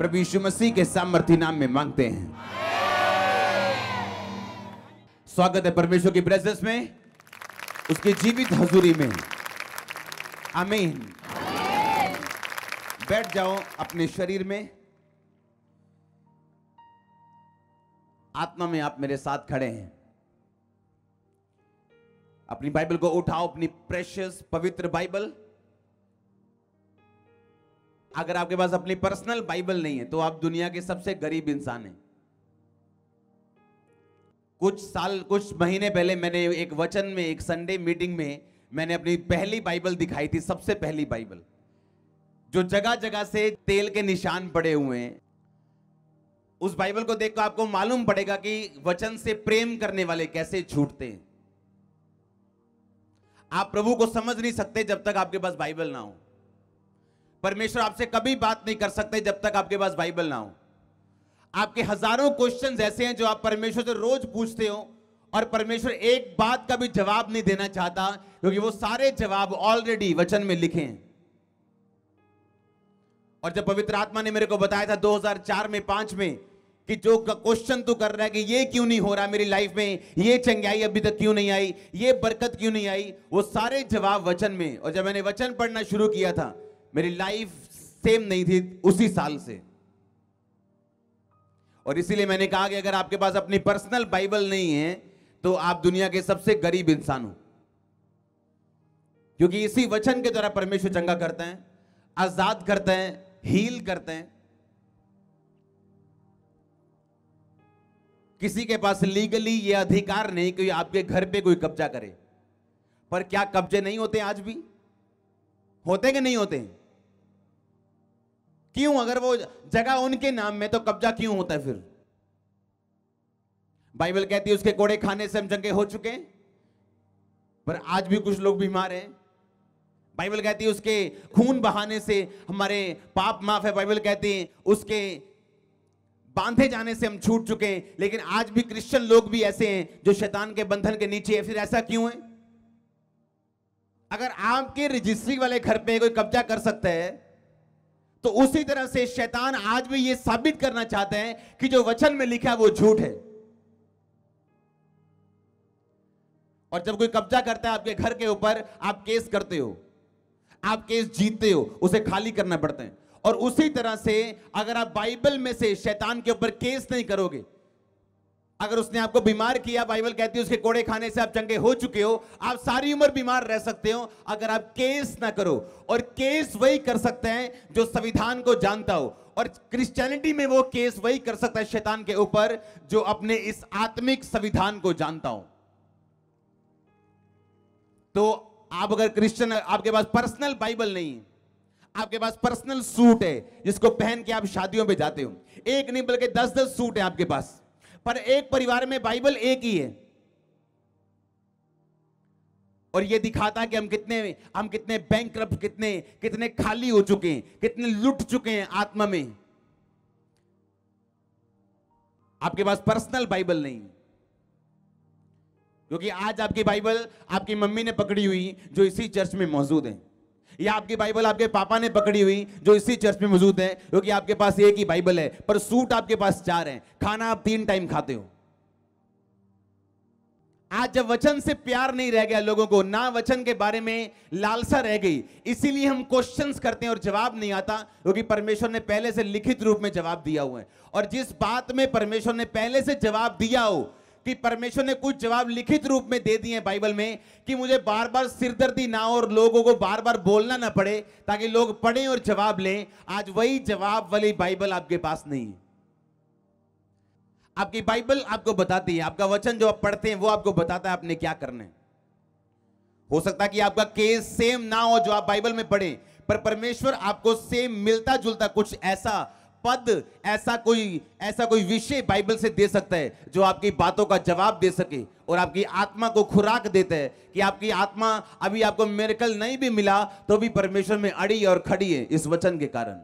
प्रभु यीशु मसीह के सामर्थी नाम में मांगते हैं। स्वागत है परमेश्वर की प्रेजेंस में, उसकी जीवित हजूरी में। आमीन। बैठ जाओ अपने शरीर में। आत्मा में आप मेरे साथ खड़े हैं। अपनी बाइबल को उठाओ, अपनी प्रेशियस पवित्र बाइबल। अगर आपके पास अपनी पर्सनल बाइबल नहीं है तो आप दुनिया के सबसे गरीब इंसान हैं। कुछ महीने पहले मैंने एक वचन में, एक संडे मीटिंग में मैंने अपनी पहली बाइबल दिखाई थी, सबसे पहली बाइबल, जो जगह जगह से तेल के निशान पड़े हुए हैं। उस बाइबल को देखकर आपको मालूम पड़ेगा कि वचन से प्रेम करने वाले कैसे छूटते हैं। आप प्रभु को समझ नहीं सकते जब तक आपके पास बाइबल ना हो। परमेश्वर आपसे कभी बात नहीं कर सकते जब तक आपके पास बाइबल ना हो। आपके हजारों क्वेश्चंस ऐसे हैं जो आप परमेश्वर से रोज पूछते हो और परमेश्वर एक बात का भी जवाब नहीं देना चाहता, क्योंकि वो सारे जवाब ऑलरेडी वचन में लिखे हैं। और जब पवित्र आत्मा ने मेरे को बताया था 2004 में 5 में कि जो क्वेश्चन तू कर रहा है कि ये क्यों नहीं हो रहा मेरी लाइफ में, ये चंगाई अभी तक क्यों नहीं आई, ये बरकत क्यों नहीं आई, वो सारे जवाब वचन में। और जब मैंने वचन पढ़ना शुरू किया था, मेरी लाइफ सेम नहीं थी उसी साल से। और इसीलिए मैंने कहा कि अगर आपके पास अपनी पर्सनल बाइबल नहीं है तो आप दुनिया के सबसे गरीब इंसान हो, क्योंकि इसी वचन के द्वारा परमेश्वर चंगा करता है, आजाद करता है, हील करते हैं। किसी के पास लीगली ये अधिकार नहीं कि आपके घर पे कोई कब्जा करे। पर क्या कब्जे नहीं होते? आज भी होते कि नहीं होते? क्यों? अगर वो जगह उनके नाम में तो कब्जा क्यों होता है फिर? बाइबल कहती है उसके कोड़े खाने से हम चंगे हो चुके हैं, पर आज भी कुछ लोग बीमार हैं। बाइबल कहती है उसके खून बहाने से हमारे पाप माफ है। बाइबल कहती है उसके बांधे जाने से हम छूट चुके हैं, लेकिन आज भी क्रिश्चियन लोग भी ऐसे हैं जो शैतान के बंधन के नीचे है। फिर ऐसा क्यों है? अगर आपके रजिस्ट्री वाले घर पे कोई कब्जा कर सकता है, तो उसी तरह से शैतान आज भी ये साबित करना चाहते हैं कि जो वचन में लिखा है वो झूठ है। और जब कोई कब्जा करता है आपके घर के ऊपर, आप केस करते हो, आप केस जीतते हो, उसे खाली करना पड़ता है। और उसी तरह से अगर आप बाइबल में से शैतान के ऊपर केस नहीं करोगे, अगर उसने आपको बीमार किया, बाइबल कहती है उसके कोड़े खाने से आप चंगे हो चुके हो, आप सारी उम्र बीमार रह सकते हो अगर आप केस ना करो। और केस वही कर सकते हैं जो संविधान को जानता हो, और क्रिश्चियनिटी में वो केस वही कर सकता है शैतान के ऊपर जो अपने इस आत्मिक संविधान को जानता हो। तो आप अगर क्रिश्चियन, आपके पास पर्सनल बाइबल नहीं है, आपके पास पर्सनल सूट है जिसको पहन के आप शादियों पे जाते हो, एक नहीं बल्कि 10-10 सूट है आपके पास, पर एक परिवार में बाइबल एक ही है। और ये दिखाता है कि हम कितने बैंकरप्ट, कितने खाली हो चुके हैं, कितने लुट चुके हैं आत्मा में। आपके पास पर्सनल बाइबल नहीं, क्योंकि आज आपकी बाइबल आपकी मम्मी ने पकड़ी हुई जो इसी चर्च में मौजूद है, या आपकी बाइबल आपके पापा ने पकड़ी हुई जो इसी चर्च में मौजूद है, क्योंकि आपके पास एक ही बाइबल है, पर सूट आपके पास 4 हैं, खाना आप 3 टाइम खाते हो। आज जब वचन से प्यार नहीं रह गया लोगों को, ना वचन के बारे में लालसा रह गई, इसीलिए हम क्वेश्चंस करते हैं और जवाब नहीं आता, क्योंकि परमेश्वर ने पहले से लिखित रूप में जवाब दिया हुआ है। और जिस बात में परमेश्वर ने पहले से जवाब दिया हो, कि परमेश्वर ने कुछ जवाब लिखित रूप में दे दिए बाइबल में, कि मुझे बार बार सिरदर्दी ना हो और लोगों को बार बार बोलना ना पड़े ताकि लोग पढ़ें और जवाब लें, आज वही जवाब वाली बाइबल आपके पास नहीं है। आपकी बाइबल आपको बताती है, आपका वचन जो आप पढ़ते हैं वो आपको बताता है आपने क्या करना है। हो सकता है कि आपका केस सेम ना हो जो आप बाइबल में पढ़े, पर परमेश्वर आपको सेम मिलता जुलता कुछ ऐसा पद, ऐसा कोई विषय बाइबल से दे सकता है जो आपकी बातों का जवाब दे सके और आपकी आत्मा को खुराक देता है, कि आपकी आत्मा अभी आपको मिरेकल नहीं भी मिला तो भी परमेश्वर में अड़ी और खड़ी है इस वचन के कारण।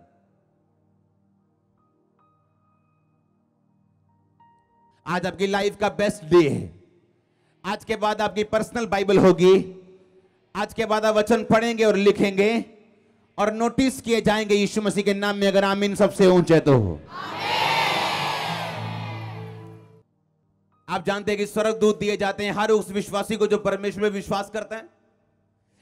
आज आपकी लाइफ का बेस्ट डे है। आज के बाद आपकी पर्सनल बाइबल होगी, आज के बाद आप वचन पढ़ेंगे और लिखेंगे और नोटिस किए जाएंगे यीशु मसीह के नाम में। अगर आमीन सबसे ऊंचे तो हो। आप जानते हैं कि स्वर्गदूत दिए जाते हैं हर उस विश्वासी को जो परमेश्वर में विश्वास करता है।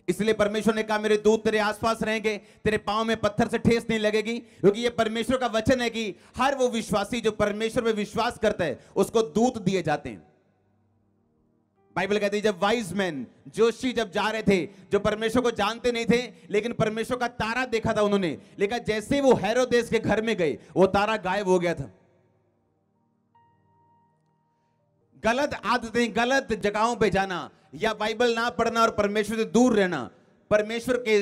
इसलिए परमेश्वर ने कहा मेरे दूत तेरे आसपास रहेंगे, तेरे पांव में पत्थर से ठेस नहीं लगेगी, क्योंकि ये परमेश्वर का वचन है कि हर वो विश्वासी जो परमेश्वर में विश्वास करता है उसको दूत दिए जाते हैं। बाइबल कहती है जब वाइज मैन जोशी जब जा रहे थे, जो परमेश्वर को जानते नहीं थे लेकिन परमेश्वर का तारा देखा था उन्होंने, लेकिन जैसे वो हेरोदेस के घर में गए वो तारा गायब हो गया था। गलत आदतें, गलत जगहों पे जाना या बाइबल ना पढ़ना और परमेश्वर से दूर रहना परमेश्वर के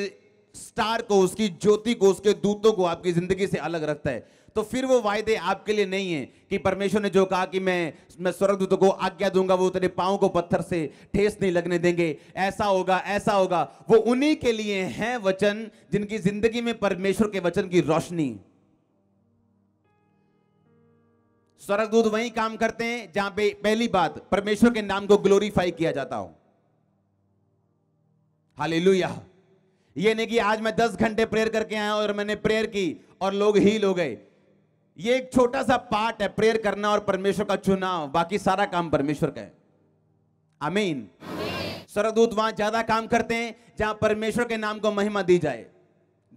स्टार को, उसकी ज्योति को, उसके दूतों को आपकी जिंदगी से अलग रखता है। तो फिर वो वायदे आपके लिए नहीं है कि परमेश्वर ने जो कहा कि मैं स्वर्गदूतों को आज्ञा दूंगा, वो तेरे पांव को पत्थर से ठेस नहीं लगने देंगे, ऐसा होगा ऐसा होगा। वो उन्हीं के लिए हैं वचन जिनकी जिंदगी में परमेश्वर के वचन की रोशनी। स्वर्गदूत वही काम करते हैं जहां पे पहली बात परमेश्वर के नाम को ग्लोरीफाई किया जाता हो। हालेलुया। ये नहीं कि आज मैं 10 घंटे प्रेयर करके आया और मैंने प्रेयर की और लोग हील हो गए। ये एक छोटा सा पार्ट है, प्रेयर करना और परमेश्वर का चुनाव, बाकी सारा काम परमेश्वर का है। आमीन। स्वर्गदूत वहां ज्यादा काम करते हैं जहां परमेश्वर के नाम को महिमा दी जाए।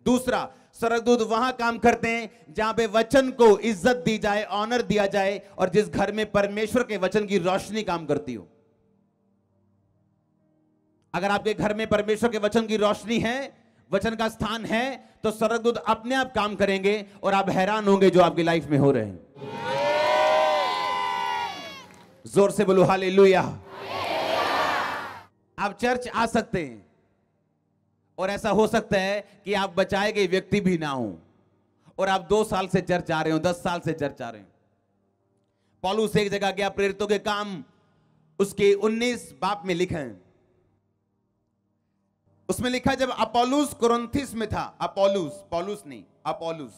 दूसरा, स्वर्गदूत वहां काम करते हैं जहां पे वचन को इज्जत दी जाए, ऑनर दिया जाए, और जिस घर में परमेश्वर के वचन की रोशनी काम करती हो। अगर आपके घर में परमेश्वर के वचन की रोशनी है, वचन का स्थान है, तो स्वर्गदूत अपने आप काम करेंगे और आप हैरान होंगे जो आपकी लाइफ में हो रहे हैं। जोर से बोलो हालेलुया। आप चर्च आ सकते हैं और ऐसा हो सकता है कि आप बचाए गए व्यक्ति भी ना हो और आप 2 साल से चर्च आ रहे हो, 10 साल से चर्च आ रहे हो। पौलुस एक जगह गया, प्रेरितों के काम उसके 19 बाब में लिखा है। उसमें लिखा जब अपोलोस कुरिन्थिस में था, पौलुस नहीं, अपोलोस,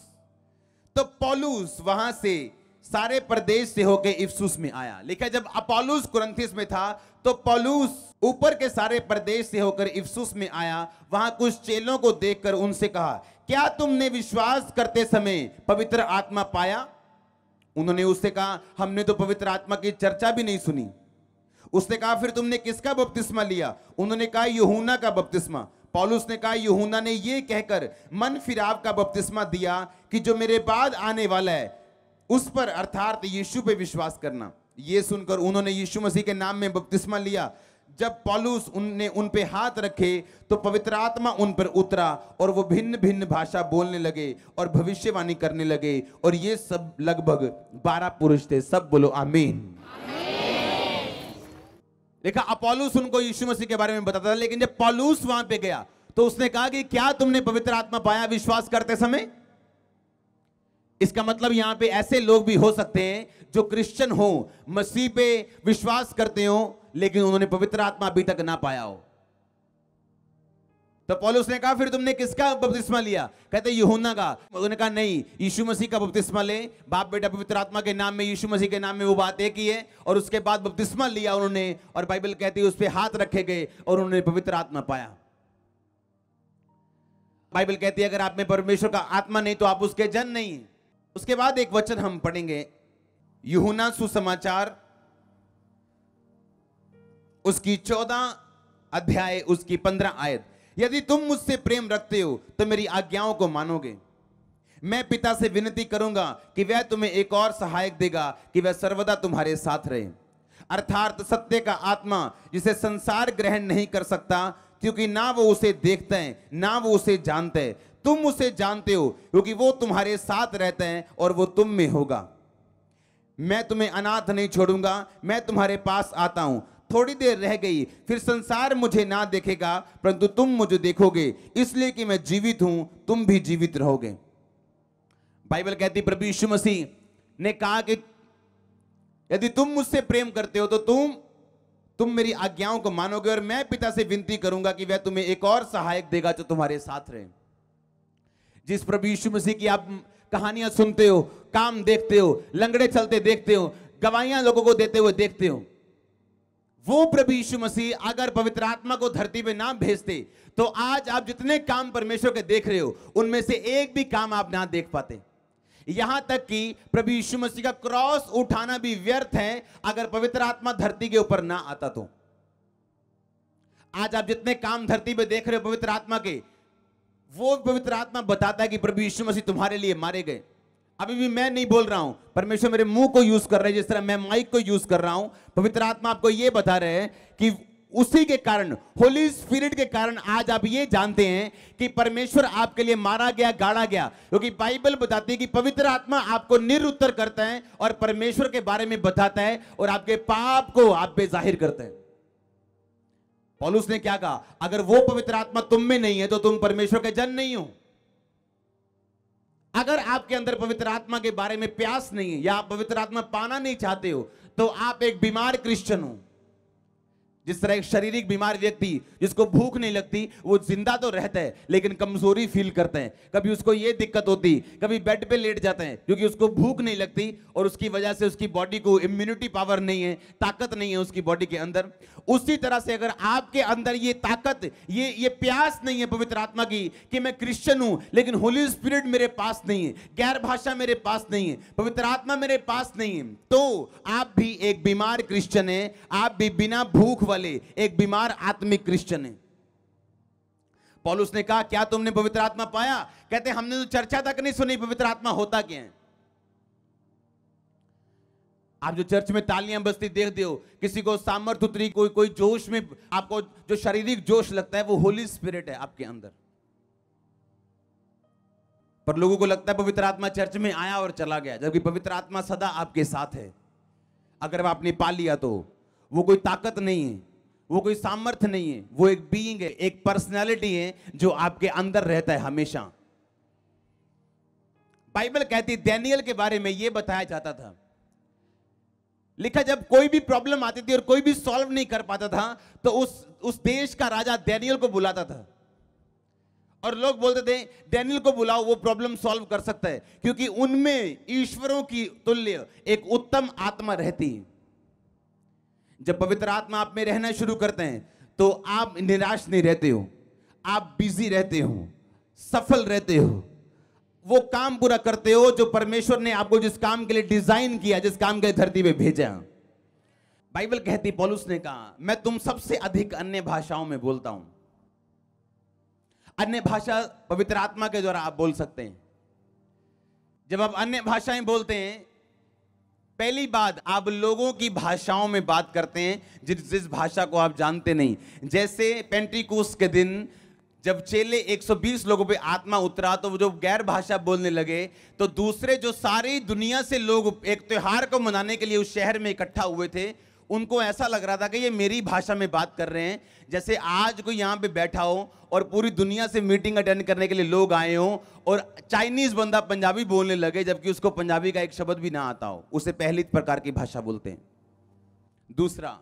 तो पौलुस वहां से सारे प्रदेश से होकर इफिसुस में आया। लिखा जब अपोलोस कुरिन्थिस में था तो पौलुस ऊपर के सारे प्रदेश से होकर इफिसुस में आया। वहां कुछ चेलों को देखकर उनसे कहा, क्या तुमने विश्वास करते समय पवित्र आत्मा पाया? उन्होंने उससे कहा, हमने तो पवित्र आत्मा की चर्चा भी नहीं सुनी। उसने कहा, फिर तुमने किसका बपतिस्मा लिया? उन्होंने कहा, यूहन्ना का बपतिस्मा। पौलुस ने कहा, यूहन्ना ने यह कहकर मन फिराव का बपतिस्मा दिया कि जो मेरे बाद आने वाला है उस पर, अर्थात यीशु पे विश्वास करना। यह सुनकर उन्होंने यीशु मसीह के नाम में बपतिस्मा लिया। जब पौलुस उनने उन पे हाथ रखे तो पवित्र आत्मा उन पर उतरा और वो भिन्न भिन्न भाषा बोलने लगे और भविष्यवाणी करने लगे। और ये सब लगभग 12 पुरुष थे। सब बोलो आमीन। देखा, अपोलोस उनको यीशु मसीह के बारे में बताता था, लेकिन जब पौलुस वहां पे गया तो उसने कहा कि क्या तुमने पवित्र आत्मा पाया विश्वास करते समय? इसका मतलब यहां पे ऐसे लोग भी हो सकते हैं जो क्रिश्चियन हो, मसीह पे विश्वास करते हो, लेकिन उन्होंने पवित्र आत्मा अभी तक ना पाया हो। तो पौलुस ने कहा, फिर तुमने किसका बपतिस्मा लिया? कहते यूहन्ना का। उन्होंने कहा, नहीं, यीशु मसीह का बपतिस्मा ले, बाप बेटा पवित्र आत्मा के नाम में, यीशु मसीह के नाम में। वो बात एक ही है। और उसके बाद बपतिस्मा लिया उन्होंने, और बाइबल कहती है उस पे हाथ रखे गए और उन्होंने पवित्र आत्मा पाया। बाइबल कहती है अगर आप में परमेश्वर का आत्मा नहीं तो आप उसके जन नहीं। उसके बाद एक वचन हम पढ़ेंगे, यूहन्ना सुसमाचार उसकी 14 अध्याय उसकी 15 आयत। यदि तुम मुझसे प्रेम रखते हो तो मेरी आज्ञाओं को मानोगे। मैं पिता से विनती करूंगा कि वह तुम्हें एक और सहायक देगा कि वह सर्वदा तुम्हारे साथ रहे, अर्थात सत्य का आत्मा, जिसे संसार ग्रहण नहीं कर सकता क्योंकि ना वो उसे देखते हैं ना वो उसे जानते हैं। तुम उसे जानते हो क्योंकि वो तुम्हारे साथ रहते हैं और वो तुम में होगा। मैं तुम्हें अनाथ नहीं छोड़ूंगा, मैं तुम्हारे पास आता हूं। थोड़ी देर रह गई, फिर संसार मुझे ना देखेगा परंतु तुम मुझे देखोगे, इसलिए कि मैं जीवित हूं, तुम भी जीवित रहोगे। बाइबल कहती प्रभु यीशु मसीह ने कहा कि यदि तुम मुझसे प्रेम करते हो तो तुम मेरी आज्ञाओं को मानोगे, और मैं पिता से विनती करूंगा कि वह तुम्हें एक और सहायक देगा जो तुम्हारे साथ रहे। जिस प्रभु यीशु मसीह की आप कहानियां सुनते हो, काम देखते हो, लंगड़े चलते देखते हो, गवाहियां लोगों को देते हुए देखते हो, वो प्रभु यीशु मसीह अगर पवित्र आत्मा को धरती पे ना भेजते तो आज आप जितने काम परमेश्वर के देख रहे हो उनमें से एक भी काम आप ना देख पाते। यहां तक कि प्रभु यीशु मसीह का क्रॉस उठाना भी व्यर्थ है अगर पवित्र आत्मा धरती के ऊपर ना आता तो। आज आप जितने काम धरती पे देख रहे हो पवित्र आत्मा के, वो पवित्र आत्मा बताता है कि प्रभु यीशु मसीह तुम्हारे लिए मारे गए। अभी भी मैं नहीं बोल रहा हूं, परमेश्वर मेरे मुंह को यूज कर रहे हैं, जिस तरह मैं माइक को यूज कर रहा हूं। पवित्र आत्मा आपको यह बता रहे हैं कि उसी के कारण, होली स्पिरिट के कारण आज आप ये जानते हैं कि परमेश्वर आपके लिए मारा गया, गाड़ा गया, क्योंकि बाइबल बताती है कि पवित्र आत्मा आपको निरुत्तर करता है और परमेश्वर के बारे में बताता है और आपके पाप को आप पे जाहिर करता है। पौलुस ने क्या कहा? अगर वो पवित्र आत्मा तुम में नहीं है तो तुम परमेश्वर के जन नहीं हो। अगर आपके अंदर पवित्र आत्मा के बारे में प्यास नहीं है या आप पवित्र आत्मा पाना नहीं चाहते हो तो आप एक बीमार क्रिश्चियन हो। जिस तरह एक शारीरिक बीमार व्यक्ति जिसको भूख नहीं लगती, वो जिंदा तो रहता है लेकिन कमजोरी फील करता है। कभी उसको ये दिक्कत होती, कभी बेड पे लेट जाता है क्योंकि उसको भूख नहीं लगती और उसकी वजह से उसकी बॉडी को इम्यूनिटी पावर नहीं है, ताकत नहीं है उसकी बॉडी के अंदर। उसी तरह से अगर आपके अंदर ये ताकत, ये प्यास नहीं है पवित्र आत्मा की कि मैं क्रिश्चियन हूं लेकिन होली स्पिरिट मेरे पास नहीं है, गैर भाषा मेरे पास नहीं है, पवित्र आत्मा मेरे पास नहीं है, तो आप भी एक बीमार क्रिश्चियन है। आप भी बिना भूख वाले एक बीमार आत्मिक क्रिश्चियन है। पौलुस ने कहा क्या तुमने पवित्र आत्मा पाया? कहते हमने तो चर्चा तक नहीं सुनी पवित्र आत्मा होता क्या है। आप जो चर्च में तालियां बजती देखते हो, किसी को सामर्थ्य उतरी, कोई जोश में, आपको जो शारीरिक जोश लगता है वो होली स्पिरिट है आपके अंदर। पर लोगों को लगता है पवित्र आत्मा चर्च में आया और चला गया, जबकि पवित्र आत्मा सदा आपके साथ है। अगर आपने पा लिया तो वो कोई ताकत नहीं है, वो कोई सामर्थ्य नहीं है, वो एक बीइंग है, एक पर्सनैलिटी है जो आपके अंदर रहता है हमेशा। बाइबल कहती है, डैनियल के बारे में यह बताया जाता था, लिखा जब कोई भी प्रॉब्लम आती थी और कोई भी सॉल्व नहीं कर पाता था तो उस देश का राजा डैनियल को बुलाता था और लोग बोलते थे डैनियल को बुलाओ, वो प्रॉब्लम सॉल्व कर सकता है, क्योंकि उनमें ईश्वरों की तुल्य एक उत्तम आत्मा रहती है। जब पवित्र आत्मा आप में रहना शुरू करते हैं तो आप निराश नहीं रहते हो, आप बिजी रहते हो, सफल रहते हो, वो काम पूरा करते हो जो परमेश्वर ने आपको जिस काम के लिए डिजाइन किया, जिस काम के लिए धरती पे भेजा। बाइबल कहती, पौलुस ने कहा मैं तुम सबसे अधिक अन्य भाषाओं में बोलता हूं। अन्य भाषा पवित्र आत्मा के द्वारा आप बोल सकते हैं। जब आप अन्य भाषाएं बोलते हैं, पहली बात आप लोगों की भाषाओं में बात करते हैं जिस भाषा को आप जानते नहीं। जैसे पेंटिकोस्ट के दिन जब चेले 120 लोगों पे आत्मा उतरा तो वो जो गैर भाषा बोलने लगे तो दूसरे जो सारी दुनिया से लोग एक त्योहार को मनाने के लिए उस शहर में इकट्ठा हुए थे, उनको ऐसा लग रहा था कि ये मेरी भाषा में बात कर रहे हैं। जैसे आज कोई यहाँ पे बैठा हो और पूरी दुनिया से मीटिंग अटेंड करने के लिए लोग आए हो और चाइनीज बंदा पंजाबी बोलने लगे जबकि उसको पंजाबी का एक शब्द भी ना आता हो, उसे पहली प्रकार की भाषा बोलते हैं। दूसरा,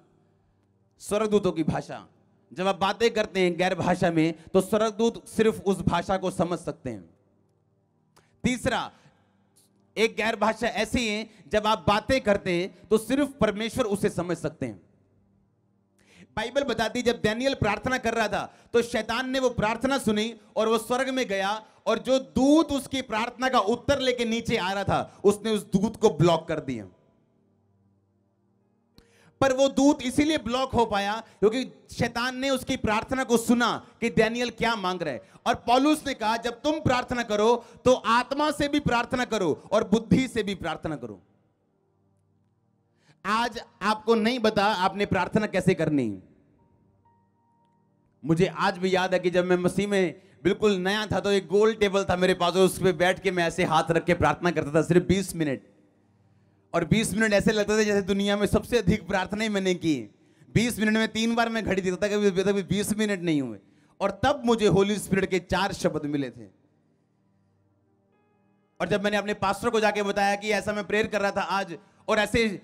स्वर्गदूतों की भाषा। जब आप बातें करते हैं गैर भाषा में तो स्वर्गदूत सिर्फ उस भाषा को समझ सकते हैं। तीसरा, एक गैर भाषा ऐसी है जब आप बातें करते हैं तो सिर्फ परमेश्वर उसे समझ सकते हैं। बाइबल बताती जब डैनियल प्रार्थना कर रहा था तो शैतान ने वो प्रार्थना सुनी और वो स्वर्ग में गया और जो दूत उसकी प्रार्थना का उत्तर लेके नीचे आ रहा था उसने उस दूत को ब्लॉक कर दिया। पर वो दूत इसीलिए ब्लॉक हो पाया क्योंकि शैतान ने उसकी प्रार्थना को सुना कि डैनियल क्या मांग रहा है। और पौलुस ने कहा जब तुम प्रार्थना करो तो आत्मा से भी प्रार्थना करो और बुद्धि से भी प्रार्थना करो। आज आपको नहीं बता आपने प्रार्थना कैसे करनी। मुझे आज भी याद है कि जब मैं मसीह में बिल्कुल नया था तो एक गोल टेबल था मेरे पास, उस पर बैठ के मैं ऐसे हाथ रख के प्रार्थना करता था सिर्फ 20 मिनट। और 20 मिनट ऐसे लगते थे जैसे दुनिया में सबसे अधिक प्रार्थनाएं मैंने की। 20 मिनट में 3 बार मैं घड़ी देता था, कभी 20 मिनट नहीं हुए। और तब मुझे होली स्पिरिट के 4 शब्द मिले थे। और जब मैंने अपने पास्टर को जाके बताया कि ऐसा मैं प्रेयर कर रहा था आज और ऐसे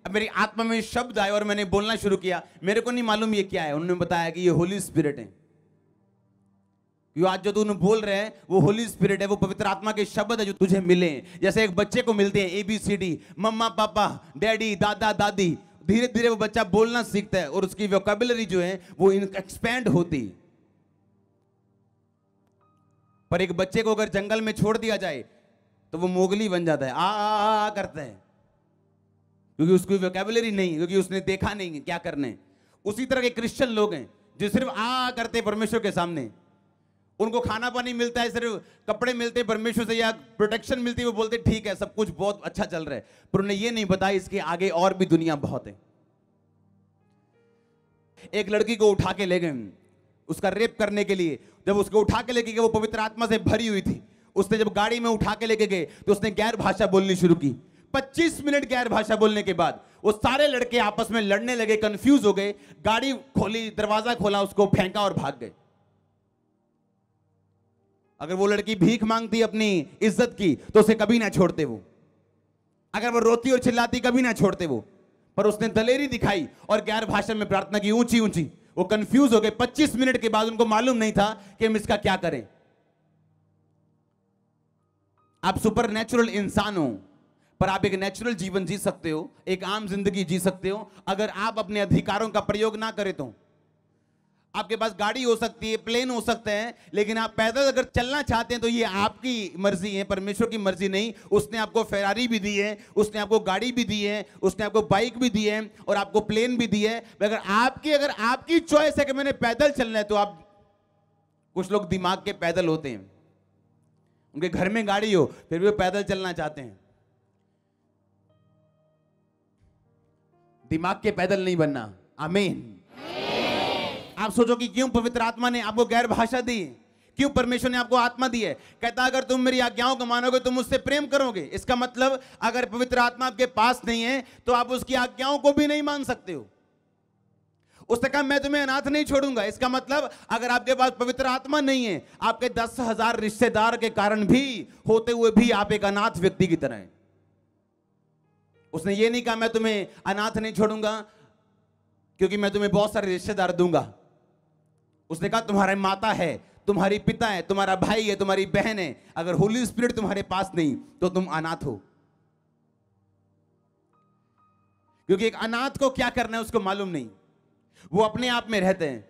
मेरी आत्मा में शब्द आए और मैंने बोलना शुरू किया, मेरे को नहीं मालूम ये क्या है। उन्होंने बताया कि ये होली स्पिरिट है। क्यों आज जो तू बोल रहे हैं वो होली स्पिरिट है, वो पवित्र आत्मा के शब्द है जो तुझे मिले। जैसे एक बच्चे को मिलते हैं ABCD, मम्मा पापा डैडी दादा दादी, धीरे धीरे वो बच्चा बोलना सीखता है और उसकी वोकैबुलरी जो है वो एक्सपैंड होती। पर एक बच्चे को अगर जंगल में छोड़ दिया जाए तो वो मोगली बन जाता है, आ करता है, क्योंकि उसकी वोकैबुलरी नहीं, क्योंकि उसने देखा नहीं है क्या करने। उसी तरह के क्रिश्चियन लोग हैं जो सिर्फ आ करते हैं परमेश्वर के सामने। उनको खाना पानी मिलता है, सिर्फ कपड़े मिलते हैं परमेश्वर से या प्रोटेक्शन मिलती है, वो बोलते ठीक है सब कुछ बहुत अच्छा चल रहा है, पर उन्हें ये नहीं पता इसके आगे और भी दुनिया बहुत है। एक लड़की को उठा के ले गए उसका रेप करने के लिए। जब उसको उठा के लेके गए, वो पवित्र आत्मा से भरी हुई थी। उसने जब गाड़ी में उठा के लेके गए तो उसने गैर भाषा बोलनी शुरू की। 25 मिनट गैर भाषा बोलने के बाद वो सारे लड़के आपस में लड़ने लगे, कंफ्यूज हो गए। गाड़ी खोली, दरवाजा खोला, उसको फेंका और भाग गए। अगर वो लड़की भीख मांगती अपनी इज्जत की तो उसे कभी ना छोड़ते वो। अगर वो रोती और चिल्लाती कभी ना छोड़ते वो। पर उसने दलेरी दिखाई और गैर भाषा में प्रार्थना की, ऊंची ऊंची। वो कंफ्यूज हो गए। 25 मिनट के बाद उनको मालूम नहीं था कि हम इसका क्या करें। आप सुपर नेचुरल इंसान हो, पर आप एक नेचुरल जीवन जी सकते हो, एक आम जिंदगी जी सकते हो अगर आप अपने अधिकारों का प्रयोग ना करें तो। आपके पास गाड़ी हो सकती है, प्लेन हो सकते हैं, लेकिन आप पैदल अगर चलना चाहते हैं तो ये आपकी मर्जी है, परमेश्वर की मर्जी नहीं। उसने आपको फेरारी भी दी है, उसने आपको गाड़ी भी दी है, उसने आपको बाइक भी दी है और आपको प्लेन भी दी है। अगर आपकी चॉइस है कि मैंने पैदल चलना है तो आप, कुछ लोग दिमाग के पैदल होते हैं, उनके घर में गाड़ी हो फिर भी वो पैदल चलना चाहते हैं। दिमाग के पैदल नहीं बनना। आमीन। आप सोचो कि क्यों पवित्र आत्मा ने आपको गैर भाषा दी, क्यों परमेश्वर ने आपको आत्मा दी है। कहता अगर तुम मेरी आज्ञाओं को मानोगे तुम मुझसे प्रेम करोगे। इसका मतलब अगर पवित्र आत्मा आपके पास नहीं है तो आप उसकी आज्ञाओं को भी नहीं मान सकते हो। उसने कहा मैं तुम्हें अनाथ नहीं छोड़ूंगा। इसका मतलब अगर आपके पास पवित्र आत्मा नहीं है, आपके 10,000 रिश्तेदार के कारण भी होते हुए भी आप एक अनाथ व्यक्ति की तरह हैं। उसने ये नहीं कहा मैं तुम्हें अनाथ नहीं छोड़ूंगा क्योंकि मैं तुम्हें बहुत सारे रिश्तेदार दूंगा। उसने कहा तुम्हारी माता है, तुम्हारी पिता है, तुम्हारा भाई है, तुम्हारी बहन है। अगर होली स्पिरिट तुम्हारे पास नहीं तो तुम अनाथ हो। क्योंकि एक अनाथ को क्या करना है उसको मालूम नहीं। वो अपने आप में रहते हैं।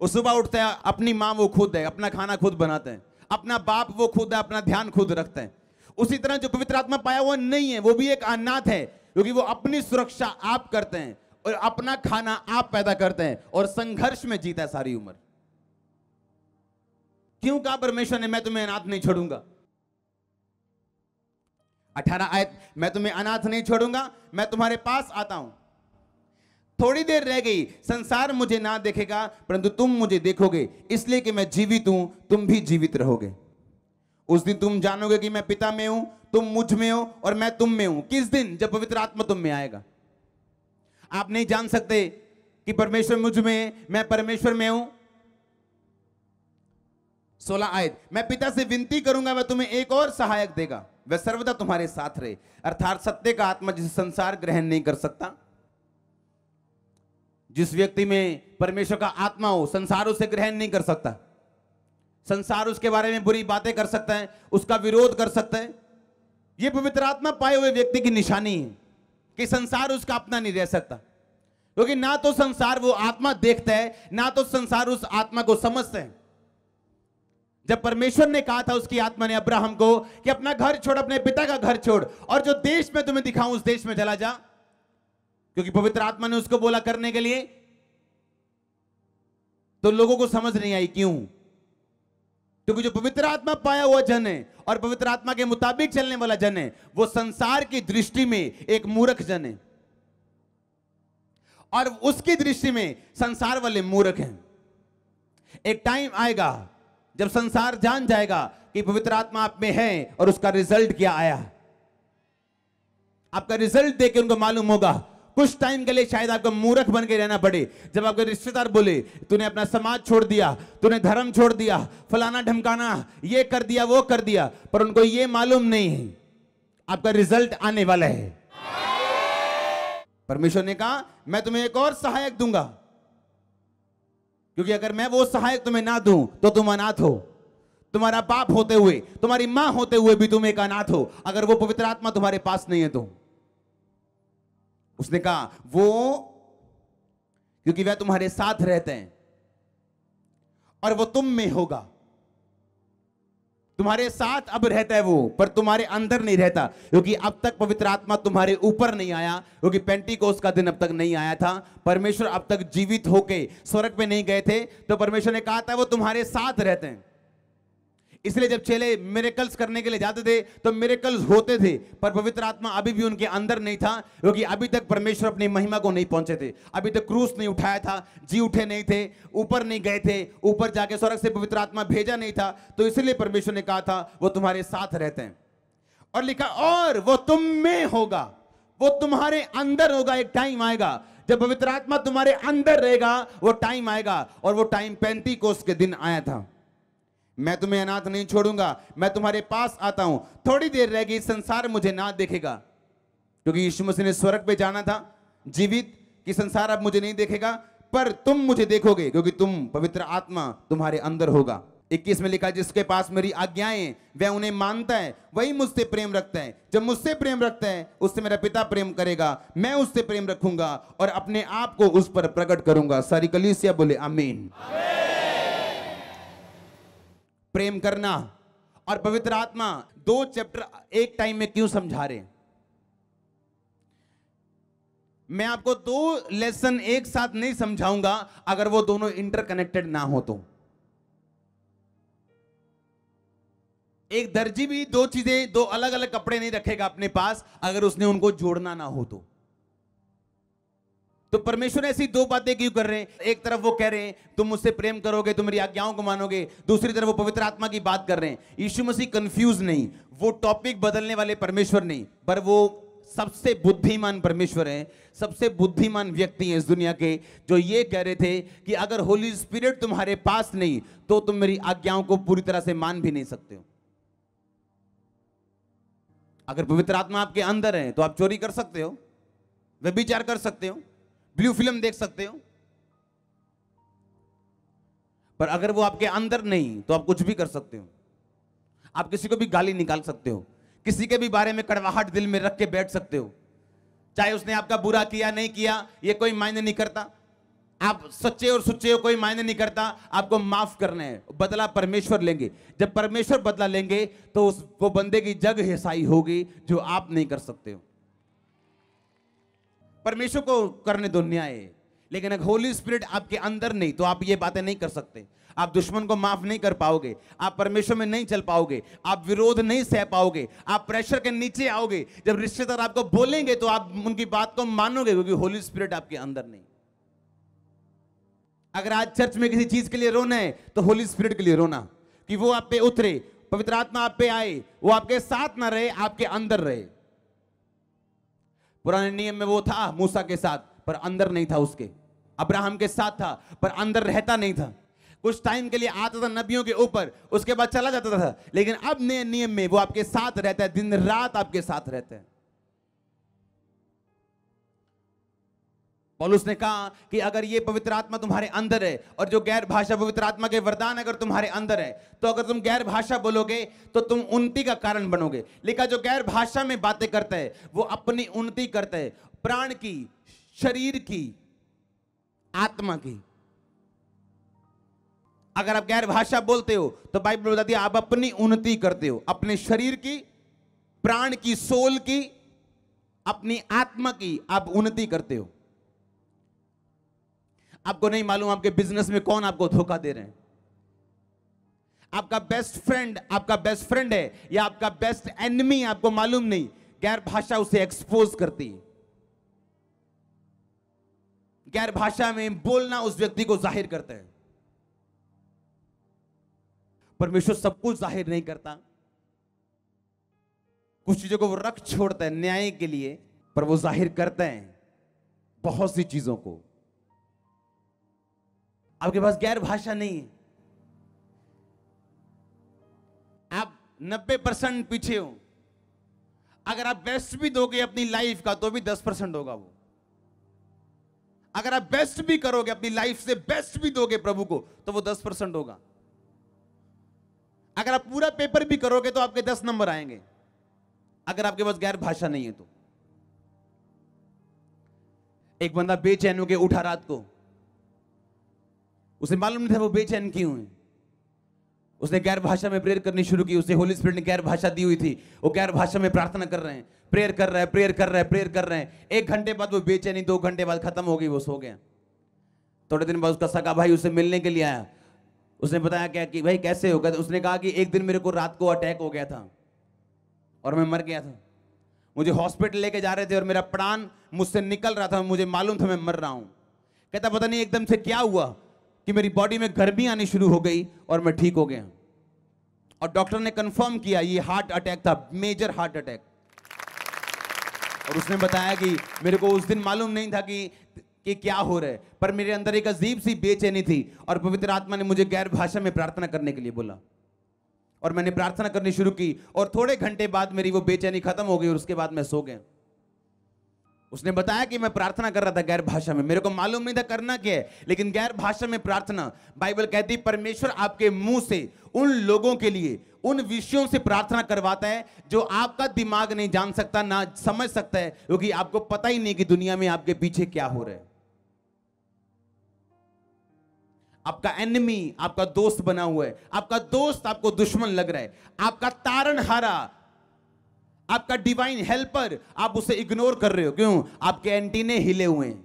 वो सुबह उठता है, अपनी माँ वो खुद है, अपना खाना खुद बनाते हैं, अपना बाप वो खुद है, अपना ध्यान खुद रखते हैं। उसी तरह जो पवित्र आत्मा पाया हुआ नहीं है वो भी एक अनाथ है, क्योंकि वो अपनी सुरक्षा आप करते हैं और अपना खाना आप पैदा करते हैं और संघर्ष में जीता है सारी उम्र। क्यों कहा परमेश्वर ने मैं तुम्हें अनाथ नहीं छोड़ूंगा। 18 आयत, मैं तुम्हें अनाथ नहीं छोड़ूंगा, मैं तुम्हारे पास आता हूं। थोड़ी देर रह गई, संसार मुझे ना देखेगा परंतु तुम मुझे देखोगे, इसलिए कि मैं जीवित हूं तुम भी जीवित रहोगे। उस दिन तुम जानोगे कि मैं पिता में हूं, तुम मुझ में हो और मैं तुम में हूं। किस दिन? जब पवित्र आत्मा तुम में आएगा। आप नहीं जान सकते कि परमेश्वर मुझ में, मैं परमेश्वर में हूं। 16 आयत, मैं पिता से विनती करूंगा, वह तुम्हें एक और सहायक देगा, वह सर्वदा तुम्हारे साथ रहे, अर्थात सत्य का आत्मा जिसे संसार ग्रहण नहीं कर सकता। जिस व्यक्ति में परमेश्वर का आत्मा हो, संसार उसे ग्रहण नहीं कर सकता। संसार उसके बारे में बुरी बातें कर सकता है, उसका विरोध कर सकता है। यह पवित्र आत्मा पाए हुए व्यक्ति की निशानी है कि संसार उसका अपना नहीं रह सकता, क्योंकि ना तो संसार वो आत्मा देखता है, ना तो संसार उस आत्मा को समझता है। जब परमेश्वर ने कहा था उसकी आत्मा ने अब्राहम को कि अपना घर छोड़, अपने पिता का घर छोड़ और जो देश में तुम्हें दिखाऊं उस देश में चला जा, क्योंकि पवित्र आत्मा ने उसको बोला करने के लिए, तो लोगों को समझ नहीं आई। क्यों? क्योंकि जो पवित्र आत्मा पाया हुआ जन है और पवित्र आत्मा के मुताबिक चलने वाला जन है, वो संसार की दृष्टि में एक मूर्ख जन है और उसकी दृष्टि में संसार वाले मूर्ख हैं। एक टाइम आएगा जब संसार जान जाएगा कि पवित्र आत्मा आप में है और उसका रिजल्ट क्या आया। आपका रिजल्ट देख के उनको मालूम होगा। कुछ टाइम के लिए शायद आपको मूर्ख बन के रहना पड़े। जब आपके रिश्तेदार बोले तूने अपना समाज छोड़ दिया, तूने धर्म छोड़ दिया, फलाना ढमकाना, ये कर दिया, वो कर दिया, पर उनको ये मालूम नहीं है आपका रिजल्ट आने वाला है। परमेश्वर ने कहा मैं तुम्हें एक और सहायक दूंगा, क्योंकि अगर मैं वो सहायक तुम्हें ना दूं तो तुम अनाथ हो। तुम्हारा बाप होते हुए, तुम्हारी मां होते हुए भी तुम एक अनाथ हो, अगर वो पवित्र आत्मा तुम्हारे पास नहीं है तो। उसने कहा वो, क्योंकि वह तुम्हारे साथ रहते हैं और वो तुम में होगा। तुम्हारे साथ अब रहता है वो, पर तुम्हारे अंदर नहीं रहता, क्योंकि अब तक पवित्र आत्मा तुम्हारे ऊपर नहीं आया, क्योंकि पेंटिकोस का दिन अब तक नहीं आया था। परमेश्वर अब तक जीवित होके स्वर्ग पे नहीं गए थे, तो परमेश्वर ने कहा था वो तुम्हारे साथ रहते हैं। इसलिए जब चेले मिरेकल्स करने के लिए जाते थे तो मिरेकल्स होते थे, पर पवित्र आत्मा अभी भी उनके अंदर नहीं था, क्योंकि अभी तक परमेश्वर अपनी महिमा को नहीं पहुंचे थे। अभी तक क्रूस नहीं उठाया था, जी उठे नहीं थे, ऊपर नहीं गए थे, ऊपर जाके स्वर्ग से पवित्र आत्मा भेजा नहीं था। तो इसलिए परमेश्वर ने कहा था वो तुम्हारे साथ रहते हैं। और लिखा और वो तुम में होगा, वो तुम्हारे अंदर होगा। एक टाइम आएगा जब पवित्र आत्मा तुम्हारे अंदर रहेगा, वो टाइम आएगा, और वो टाइम पेंटिकोस्त के दिन आया था। मैं तुम्हें अनाथ नहीं छोड़ूंगा, मैं तुम्हारे पास आता हूं। थोड़ी देर रहेगी, संसार मुझे ना देखेगा, क्योंकि यीशु मसीह ने स्वर्ग पे जाना था जीवित, कि संसार अब मुझे नहीं देखेगा, पर तुम मुझे देखोगे, क्योंकि तुम पवित्र आत्मा तुम्हारे अंदर होगा। 21 में लिखा, जिसके पास मेरी आज्ञाएं वह उन्हें मानता है, वही मुझसे प्रेम रखता है। जब मुझसे प्रेम रखता है, उससे मेरा पिता प्रेम करेगा, मैं उससे प्रेम रखूंगा और अपने आप को उस पर प्रकट करूंगा। सारी कलीसिया बोले आमीन। प्रेम करना और पवित्र आत्मा, दो चैप्टर एक टाइम में क्यों समझा रहे हैं? मैं आपको दो लेसन एक साथ नहीं समझाऊंगा अगर वो दोनों इंटरकनेक्टेड ना हो तो। एक दर्जी भी दो चीजें, दो अलग अलग कपड़े नहीं रखेगा अपने पास अगर उसने उनको जोड़ना ना हो तो परमेश्वर ऐसी दो बातें क्यों कर रहे हैं? एक तरफ वो कह रहे हैं तुम मुझसे प्रेम करोगे, तुम मेरी आज्ञाओं को मानोगे, दूसरी तरफ वो पवित्र आत्मा की बात कर रहे हैं। यीशु मसीह कंफ्यूज नहीं, वो टॉपिक बदलने वाले परमेश्वर नहीं, पर वो सबसे बुद्धिमान परमेश्वर है, सबसे बुद्धिमान व्यक्ति है इस दुनिया के, जो ये कह रहे थे कि अगर होली स्पिरिट तुम्हारे पास नहीं तो तुम मेरी आज्ञाओं को पूरी तरह से मान भी नहीं सकते हो। अगर पवित्र आत्मा आपके अंदर है तो आप चोरी कर सकते हो, व्यभिचार कर सकते हो, ब्लू फिल्म देख सकते हो, पर अगर वो आपके अंदर नहीं तो आप कुछ भी कर सकते हो। आप किसी को भी गाली निकाल सकते हो, किसी के भी बारे में कड़वाहट दिल में रख के बैठ सकते हो, चाहे उसने आपका बुरा किया नहीं किया ये कोई मायने नहीं करता। आप सच्चे और सुच्चे हो कोई मायने नहीं करता, आपको माफ करना है, बदला परमेश्वर लेंगे। जब परमेश्वर बदला लेंगे तो वो बंदे की जग हिसाई होगी जो आप नहीं कर सकते हो। परमेश्वर को करने दो न्याय, लेकिन अगर होली स्पिरिट आपके अंदर नहीं तो आप ये बातें नहीं कर सकते। आप दुश्मन को माफ नहीं कर पाओगे, आप परमेश्वर में नहीं चल पाओगे, आप विरोध नहीं सह पाओगे, आप प्रेशर के नीचे आओगे। जब रिश्तेदार आपको बोलेंगे तो आप उनकी बात को मानोगे, क्योंकि होली स्पिरिट आपके अंदर नहीं। अगर आज चर्च में किसी चीज के लिए रोना है तो होली स्पिरिट के लिए रोना, कि वो आप पे उतरे, पवित्र आत्मा आप पे आए, वो आपके साथ ना रहे, आपके अंदर रहे। पुराने नियम में वो था मूसा के साथ, पर अंदर नहीं था उसके। अब्राहम के साथ था पर अंदर रहता नहीं था। कुछ टाइम के लिए आता था नबियों के ऊपर, उसके बाद चला जाता था। लेकिन अब नए नियम में वो आपके साथ रहता है, दिन रात आपके साथ रहता है। पौलुस ने कहा कि अगर ये पवित्र आत्मा तुम्हारे अंदर है और जो गैर भाषा पवित्र आत्मा के वरदान अगर तुम्हारे अंदर है, तो अगर तुम गैर भाषा बोलोगे तो तुम उन्नति का कारण बनोगे। लिखा जो गैर भाषा में बातें करता है वो अपनी उन्नति करता है, प्राण की, शरीर की, आत्मा की। अगर आप गैर भाषा बोलते हो तो बाइबल बताती है आप अपनी उन्नति करते हो, अपने शरीर की, प्राण की, सोल की, अपनी आत्मा की आप उन्नति करते हो। आपको नहीं मालूम आपके बिजनेस में कौन आपको धोखा दे रहे हैं। आपका बेस्ट फ्रेंड है या आपका बेस्ट एनिमी, आपको मालूम नहीं। गैर भाषा उसे एक्सपोज करती है। गैर भाषा में बोलना उस व्यक्ति को जाहिर करता है। परमेश्वर सब कुछ जाहिर नहीं करता, कुछ चीजों को वो रख छोड़ता है न्याय के लिए, पर वो जाहिर करता है बहुत सी चीजों को। आपके पास गैर भाषा नहीं है, आप 90% पीछे हो। अगर आप बेस्ट भी दोगे अपनी लाइफ का तो भी 10% होगा वो। अगर आप बेस्ट भी करोगे अपनी लाइफ से, बेस्ट भी दोगे प्रभु को तो वो 10% होगा। अगर आप पूरा पेपर भी करोगे तो आपके 10 नंबर आएंगे, अगर आपके पास गैर भाषा नहीं है तो। एक बंदा बेचैन होकर उठा रात को, उसे मालूम नहीं था वो बेचैन क्यों है। उसने गैर भाषा में प्रेयर करनी शुरू की, उसे होली स्पिरिट ने गैर भाषा दी हुई थी, वो गैर भाषा में प्रार्थना कर रहे हैं, प्रेयर कर रहे हैं, प्रेयर कर रहे हैं, प्रेयर कर रहे हैं। 1 घंटे बाद वो बेचैनी 2 घंटे बाद खत्म हो गई, वो सो गया। थोड़े दिन बाद उसका सगा भाई उसे मिलने के लिए आया। उसने बताया क्या कि भाई कैसे हो गया? उसने कहा कि एक दिन मेरे को रात को अटैक हो गया था और मैं मर गया था। मुझे हॉस्पिटल लेके जा रहे थे और मेरा प्राण मुझसे निकल रहा था, मुझे मालूम था मैं मर रहा हूं। कहता पता नहीं एकदम से क्या हुआ कि मेरी बॉडी में गर्मी आनी शुरू हो गई और मैं ठीक हो गया। और डॉक्टर ने कंफर्म किया ये हार्ट अटैक था, मेजर हार्ट अटैक। और उसने बताया कि मेरे को उस दिन मालूम नहीं था कि क्या हो रहा है, पर मेरे अंदर एक अजीब सी बेचैनी थी और पवित्र आत्मा ने मुझे गैर भाषा में प्रार्थना करने के लिए बोला और मैंने प्रार्थना करनी शुरू की और थोड़े घंटे बाद मेरी वो बेचैनी खत्म हो गई और उसके बाद मैं सो गया। उसने बताया कि मैं प्रार्थना कर रहा था गैर भाषा में, मेरे को मालूम नहीं था करना क्या है, लेकिन गैर भाषा में प्रार्थना, बाइबल कहती परमेश्वर आपके मुंह से उन लोगों के लिए उन विषयों से प्रार्थना करवाता है जो आपका दिमाग नहीं जान सकता, ना समझ सकता है, क्योंकि आपको पता ही नहीं कि दुनिया में आपके पीछे क्या हो रहा है। आपका एनिमी आपका दोस्त बना हुआ है, आपका दोस्त आपको दुश्मन लग रहा है, आपका तारनहारा, आपका डिवाइन हेल्पर, आप उसे इग्नोर कर रहे हो। क्यों? आपके एंटीने हिले हुए हैं।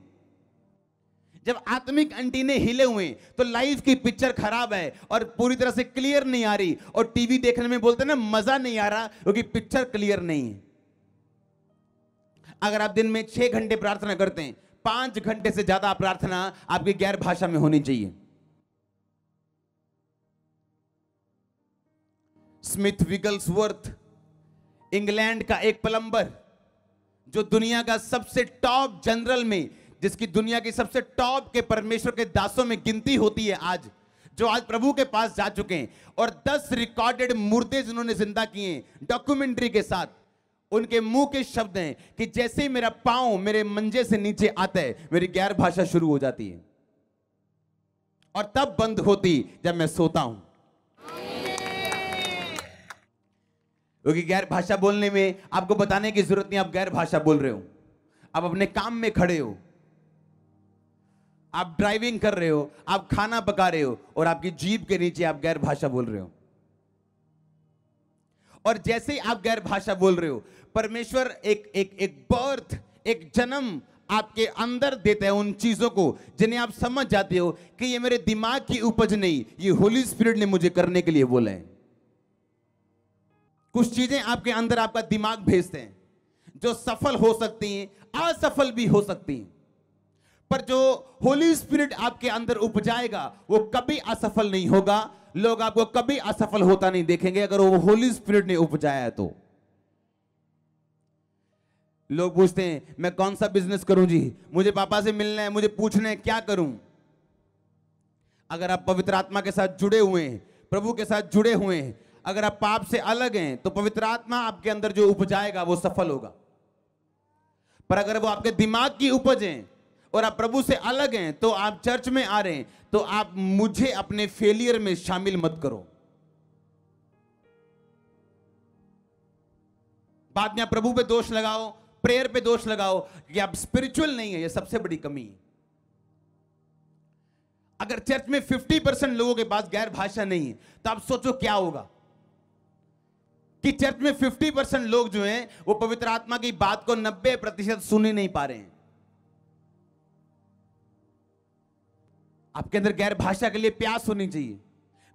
जब आत्मिक एंटीने हिले हुए हैं तो लाइफ की पिक्चर खराब है और पूरी तरह से क्लियर नहीं आ रही, और टीवी देखने में बोलते हैं ना मजा नहीं आ रहा क्योंकि पिक्चर क्लियर नहीं है। अगर आप दिन में 6 घंटे प्रार्थना करते हैं, 5 घंटे से ज्यादा प्रार्थना आपकी गैर भाषा में होनी चाहिए। स्मिथ विगल्सवर्थ, इंग्लैंड का एक प्लम्बर, जो दुनिया का सबसे टॉप जनरल में, जिसकी दुनिया की सबसे टॉप के परमेश्वर के दासों में गिनती होती है आज, जो आज प्रभु के पास जा चुके हैं और 10 रिकॉर्डेड मुर्दे जिन्होंने जिंदा किए हैं डॉक्यूमेंट्री के साथ, उनके मुंह के शब्द हैं कि जैसे ही मेरा पांव मेरे मंजे से नीचे आता है मेरी गैर भाषा शुरू हो जाती है और तब बंद होती जब मैं सोता हूं। क्योंकि गैर भाषा बोलने में आपको बताने की जरूरत नहीं, आप गैर भाषा बोल रहे हो। आप अपने काम में खड़े हो, आप ड्राइविंग कर रहे हो, आप खाना पका रहे हो और आपकी जीभ के नीचे आप गैर भाषा बोल रहे हो। और जैसे ही आप गैर भाषा बोल रहे हो, परमेश्वर एक बर्थ, एक जन्म आपके अंदर देता है उन चीजों को जिन्हें आप समझ जाते हो कि ये मेरे दिमाग की उपज नहीं, ये होली स्पिरिट ने मुझे करने के लिए बोला है। कुछ चीजें आपके अंदर आपका दिमाग भेजते हैं जो सफल हो सकती हैं, असफल भी हो सकती हैं, पर जो होली स्पिरिट आपके अंदर उपजाएगा वो कभी असफल नहीं होगा। लोग आपको कभी असफल होता नहीं देखेंगे अगर वो होली स्पिरिट ने उपजाया है तो। लोग पूछते हैं मैं कौन सा बिजनेस करूं जी, मुझे पापा से मिलना है, मुझे पूछना है क्या करूं। अगर आप पवित्र आत्मा के साथ जुड़े हुए हैं, प्रभु के साथ जुड़े हुए हैं, अगर आप पाप से अलग हैं तो पवित्र आत्मा आपके अंदर जो उपजाएगा वो सफल होगा। पर अगर वो आपके दिमाग की उपज है और आप प्रभु से अलग हैं, तो आप चर्च में आ रहे हैं तो आप मुझे अपने फेलियर में शामिल मत करो। बाद में आप प्रभु पे दोष लगाओ, प्रेयर पे दोष लगाओ कि आप स्पिरिचुअल नहीं है, ये सबसे बड़ी कमी है। अगर चर्च में 50% लोगों के पास गैर भाषा नहीं है तो आप सोचो क्या होगा कि चर्च में 50% लोग जो हैं वो पवित्र आत्मा की बात को 90% सुन ही नहीं पा रहे हैं। आपके अंदर गैर भाषा के लिए प्यास होनी चाहिए।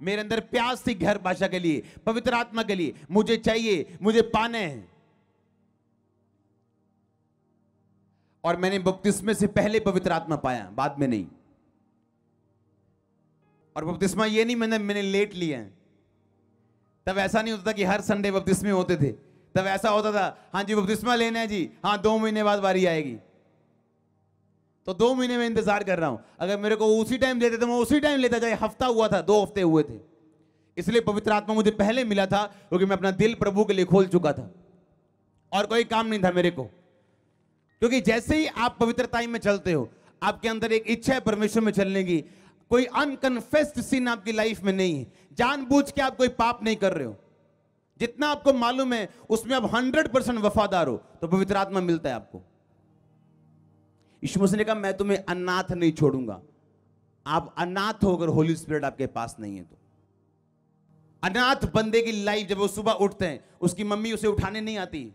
मेरे अंदर प्यास थी गैर भाषा के लिए, पवित्र आत्मा के लिए, मुझे चाहिए, मुझे पाना है। और मैंने बपतिस्मे से पहले पवित्र आत्मा पाया, बाद में नहीं। और बपतिस्मा ये नहीं मैंने लेट लिया है। तब ऐसा नहीं होता था कि हर संडे बपतिस्मे होते थे। तब ऐसा होता था हाँ जी बपतिस्मा लेना है जी, हाँ 2 महीने बाद बारी आएगी, तो 2 महीने में इंतजार कर रहा हूं। अगर मेरे को उसी टाइम देते तो मैं उसी टाइम लेता, चाहे हफ्ता हुआ था, 2 हफ्ते हुए थे। इसलिए पवित्र आत्मा मुझे पहले मिला था क्योंकि मैं अपना दिल प्रभु के लिए खोल चुका था और कोई काम नहीं था मेरे को। क्योंकि जैसे ही आप पवित्रता में चलते हो, आपके अंदर एक इच्छा है परमेश्वर में चलने की। कोई अनकन्फेस्ड सिन आपकी लाइफ में नहीं है, जानबूझ के आप कोई पाप नहीं कर रहे हो। जितना आपको मालूम है उसमें आप 100% वफादार हो, तो पवित्र आत्मा मिलता है आपको। यीशु मसीह ने कहा मैं तुम्हें अनाथ नहीं छोड़ूंगा। आप अनाथ होकर होली स्पिरिट आपके पास नहीं है तो। अनाथ बंदे की लाइफ, जब वो सुबह उठते हैं, उसकी मम्मी उसे उठाने नहीं आती,